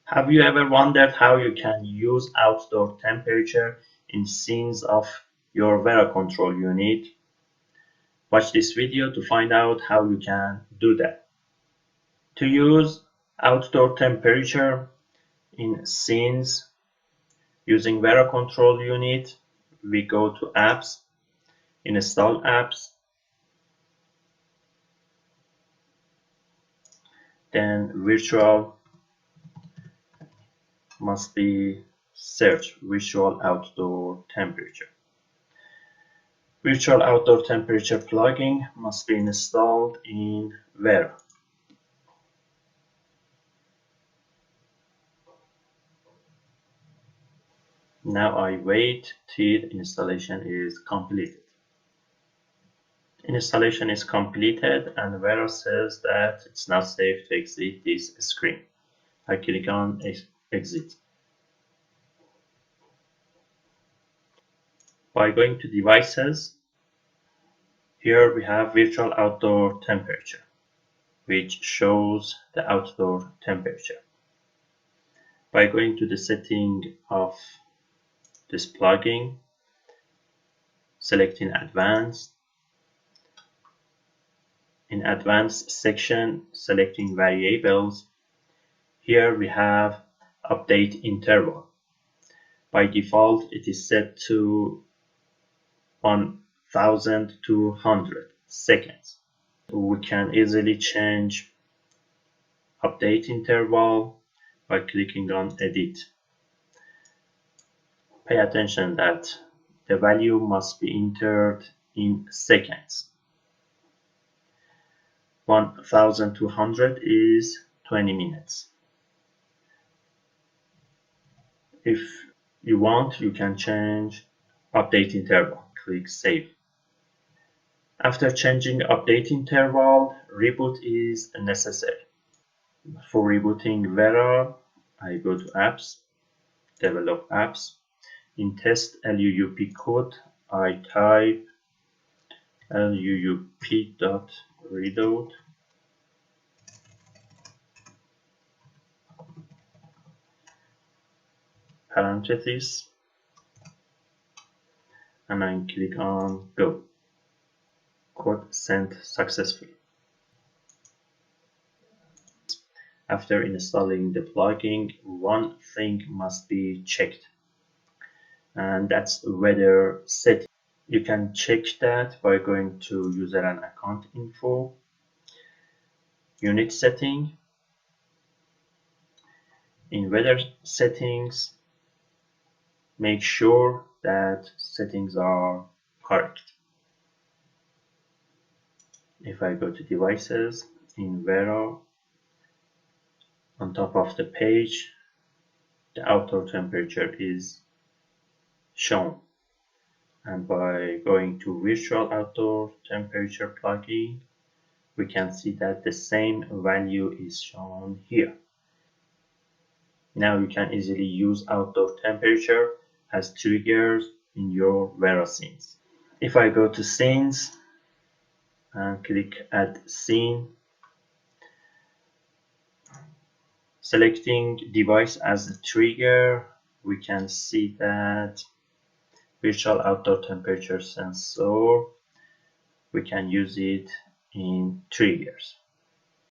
Have you ever wondered how you can use outdoor temperature in scenes of your Vera control unit? Watch this video to find out how you can do that. To use outdoor temperature in scenes using Vera control unit, we go to apps, install apps, then virtual must be search virtual outdoor temperature. Virtual outdoor temperature plugin must be installed in Vera. Now I wait till installation is completed. Installation is completed and Vera says that it's not safe to exit this screen. I click on exit. By going to devices, here we have virtual outdoor temperature, which shows the outdoor temperature. By going to the setting of this plugin, selecting advanced. In advanced section, selecting variables, here we have update interval. By default, it is set to 1200 seconds. We can easily change update interval by clicking on edit. Pay attention that the value must be entered in seconds. 1200 is 20 minutes. If you want, you can change update interval. Click save. After changing update interval, reboot is necessary. For rebooting Vera, I go to apps, develop apps. In test LUUP code, I type luup.reload. Parentheses, and I click on go. Code sent successfully. After installing the plugin, one thing must be checked, and that's weather setting. You can check that by going to user and account info, unit setting. In weather settings, make sure that settings are correct. If I go to devices, in Vera, on top of the page, the outdoor temperature is shown. And by going to virtual outdoor temperature plugin, we can see that the same value is shown here. Now you can easily use outdoor temperature as triggers in your Vera scenes. If I go to scenes and click add scene, selecting device as a trigger, we can see that virtual outdoor temperature sensor, we can use it in triggers.